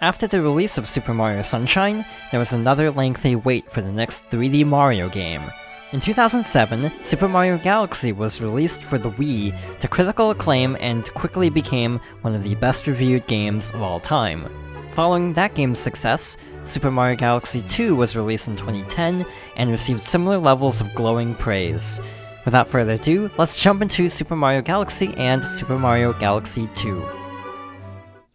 After the release of Super Mario Sunshine, there was another lengthy wait for the next 3D Mario game. In 2007, Super Mario Galaxy was released for the Wii to critical acclaim and quickly became one of the best-reviewed games of all time. Following that game's success, Super Mario Galaxy 2 was released in 2010 and received similar levels of glowing praise. Without further ado, let's jump into Super Mario Galaxy and Super Mario Galaxy 2.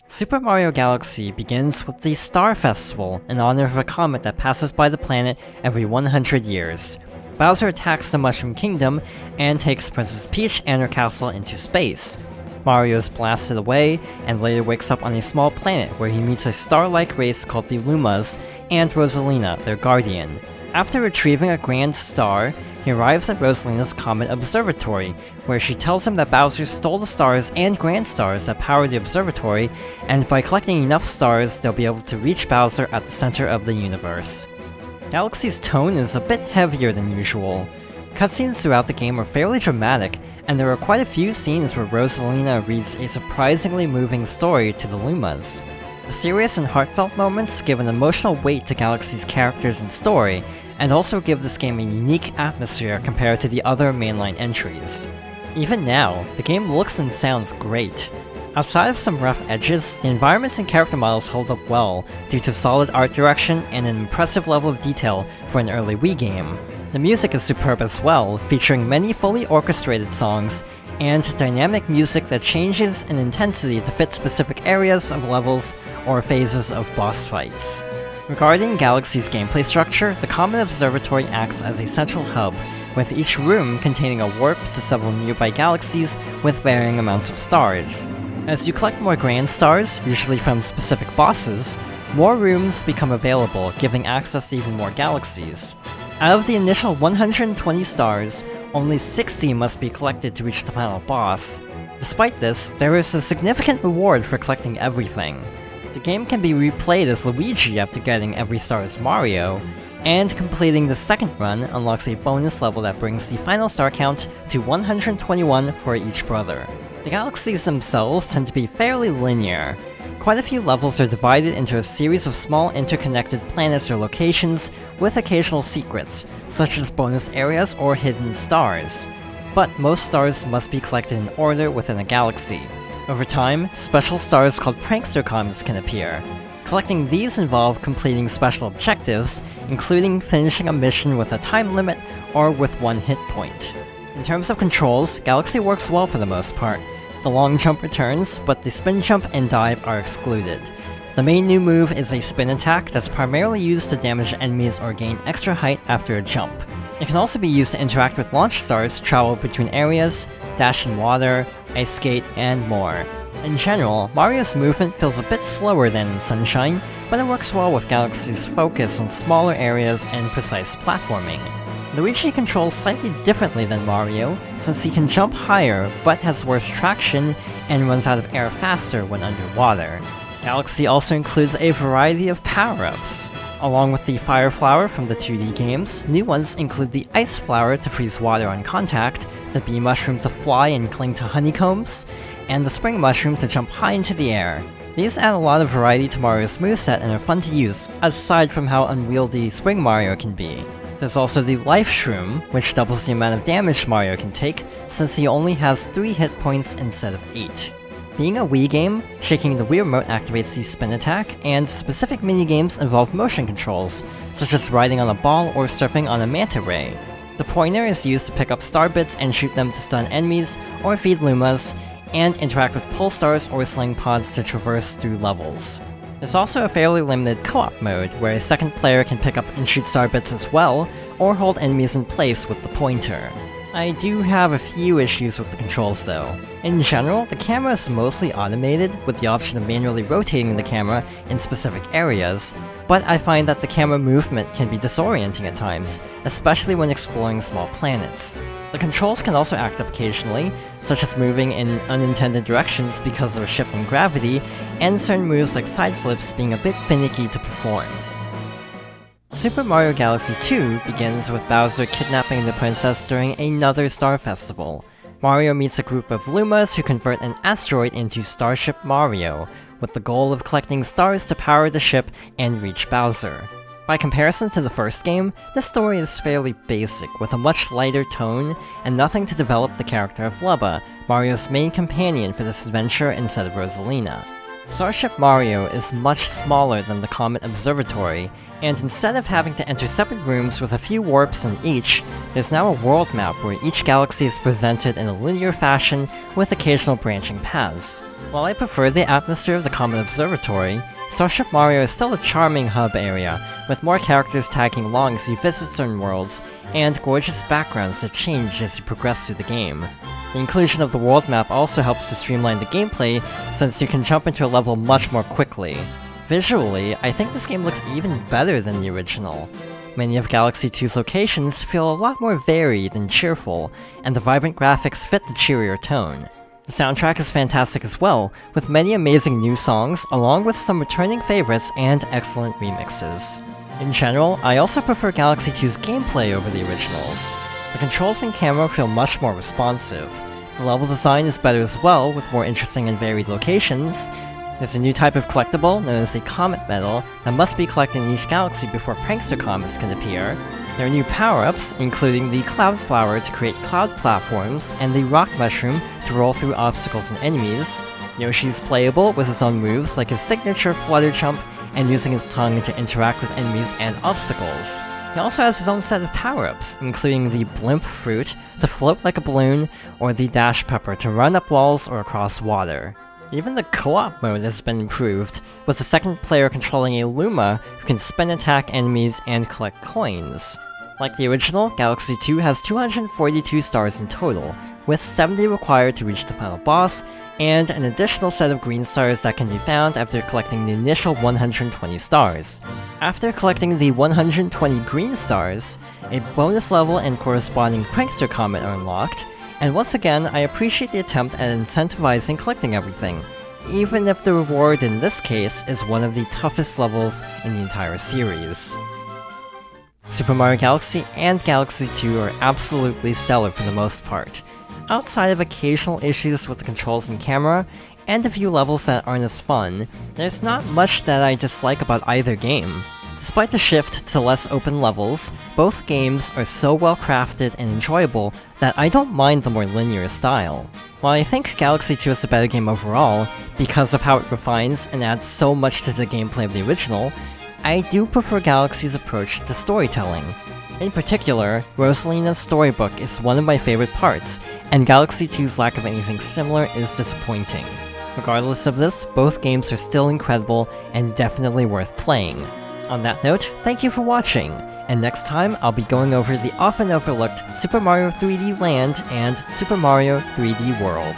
Super Mario Galaxy begins with the Star Festival in honor of a comet that passes by the planet every 100 years. Bowser attacks the Mushroom Kingdom and takes Princess Peach and her castle into space. Mario is blasted away and later wakes up on a small planet where he meets a star-like race called the Lumas and Rosalina, their guardian. After retrieving a grand star, he arrives at Rosalina's Comet Observatory, where she tells him that Bowser stole the stars and grand stars that power the observatory, and by collecting enough stars, they'll be able to reach Bowser at the center of the universe. Galaxy's tone is a bit heavier than usual. Cutscenes throughout the game are fairly dramatic, and there are quite a few scenes where Rosalina reads a surprisingly moving story to the Lumas. The serious and heartfelt moments give an emotional weight to Galaxy's characters and story, and also give this game a unique atmosphere compared to the other mainline entries. Even now, the game looks and sounds great. Outside of some rough edges, the environments and character models hold up well due to solid art direction and an impressive level of detail for an early Wii game. The music is superb as well, featuring many fully orchestrated songs, and dynamic music that changes in intensity to fit specific areas of levels or phases of boss fights. Regarding Galaxy's gameplay structure, the Comet Observatory acts as a central hub, with each room containing a warp to several nearby galaxies with varying amounts of stars. As you collect more grand stars, usually from specific bosses, more rooms become available, giving access to even more galaxies. Out of the initial 120 stars, only 60 must be collected to reach the final boss. Despite this, there is a significant reward for collecting everything. The game can be replayed as Luigi after getting every star as Mario, and completing the second run unlocks a bonus level that brings the final star count to 121 for each brother. The galaxies themselves tend to be fairly linear. Quite a few levels are divided into a series of small interconnected planets or locations with occasional secrets, such as bonus areas or hidden stars. But most stars must be collected in order within a galaxy. Over time, special stars called Prankster Comets can appear. Collecting these involve completing special objectives, including finishing a mission with a time limit or with one hit point. In terms of controls, Galaxy works well for the most part. The long jump returns, but the spin jump and dive are excluded. The main new move is a spin attack that's primarily used to damage enemies or gain extra height after a jump. It can also be used to interact with launch stars, travel between areas, dash in water, ice skate, and more. In general, Mario's movement feels a bit slower than in Sunshine, but it works well with Galaxy's focus on smaller areas and precise platforming. Luigi controls slightly differently than Mario, since he can jump higher but has worse traction and runs out of air faster when underwater. Galaxy also includes a variety of power-ups. Along with the Fire Flower from the 2D games, new ones include the Ice Flower to freeze water on contact, the Bee Mushroom to fly and cling to honeycombs, and the Spring Mushroom to jump high into the air. These add a lot of variety to Mario's moveset and are fun to use, aside from how unwieldy Spring Mario can be. There's also the Life Shroom, which doubles the amount of damage Mario can take, since he only has 3 hit points instead of 8. Being a Wii game, shaking the Wii Remote activates the spin attack, and specific minigames involve motion controls, such as riding on a ball or surfing on a manta ray. The pointer is used to pick up star bits and shoot them to stun enemies or feed Lumas, and interact with pull stars or sling pods to traverse through levels. There's also a fairly limited co-op mode, where a second player can pick up and shoot star bits as well, or hold enemies in place with the pointer. I do have a few issues with the controls though. In general, the camera is mostly automated, with the option of manually rotating the camera in specific areas, but I find that the camera movement can be disorienting at times, especially when exploring small planets. The controls can also act up occasionally, such as moving in unintended directions because of a shift in gravity, and certain moves like side flips being a bit finicky to perform. Super Mario Galaxy 2 begins with Bowser kidnapping the princess during another star festival. Mario meets a group of Lumas who convert an asteroid into Starship Mario, with the goal of collecting stars to power the ship and reach Bowser. By comparison to the first game, this story is fairly basic, with a much lighter tone, and nothing to develop the character of Lubba, Mario's main companion for this adventure instead of Rosalina. Starship Mario is much smaller than the Comet Observatory, and instead of having to enter separate rooms with a few warps in each, there's now a world map where each galaxy is presented in a linear fashion with occasional branching paths. While I prefer the atmosphere of the Comet Observatory, Starship Mario is still a charming hub area, with more characters tagging along as you visit certain worlds, and gorgeous backgrounds that change as you progress through the game. The inclusion of the world map also helps to streamline the gameplay, since you can jump into a level much more quickly. Visually, I think this game looks even better than the original. Many of Galaxy 2's locations feel a lot more varied and cheerful, and the vibrant graphics fit the cheerier tone. The soundtrack is fantastic as well, with many amazing new songs, along with some returning favorites and excellent remixes. In general, I also prefer Galaxy 2's gameplay over the originals. The controls and camera feel much more responsive. The level design is better as well, with more interesting and varied locations. There's a new type of collectible, known as a Comet Medal, that must be collected in each galaxy before prankster comets can appear. There are new power-ups, including the Cloud Flower to create cloud platforms, and the Rock Mushroom to roll through obstacles and enemies. Yoshi's playable with his own moves like his signature Flutter Jump and using his tongue to interact with enemies and obstacles. He also has his own set of power-ups, including the Blimp Fruit to float like a balloon, or the Dash Pepper to run up walls or across water. Even the co-op mode has been improved, with the second player controlling a Luma who can spin attack enemies and collect coins. Like the original, Galaxy 2 has 242 stars in total, with 70 required to reach the final boss, and an additional set of green stars that can be found after collecting the initial 120 stars. After collecting the 120 green stars, a bonus level and corresponding prankster comet are unlocked, and once again, I appreciate the attempt at incentivizing collecting everything, even if the reward in this case is one of the toughest levels in the entire series. Super Mario Galaxy and Galaxy 2 are absolutely stellar for the most part. Outside of occasional issues with the controls and camera, and a few levels that aren't as fun, there's not much that I dislike about either game. Despite the shift to less open levels, both games are so well crafted and enjoyable that I don't mind the more linear style. While I think Galaxy 2 is a better game overall, because of how it refines and adds so much to the gameplay of the original, I do prefer Galaxy's approach to storytelling. In particular, Rosalina's storybook is one of my favorite parts, and Galaxy 2's lack of anything similar is disappointing. Regardless of this, both games are still incredible and definitely worth playing. On that note, thank you for watching, and next time I'll be going over the often overlooked Super Mario 3D Land and Super Mario 3D World.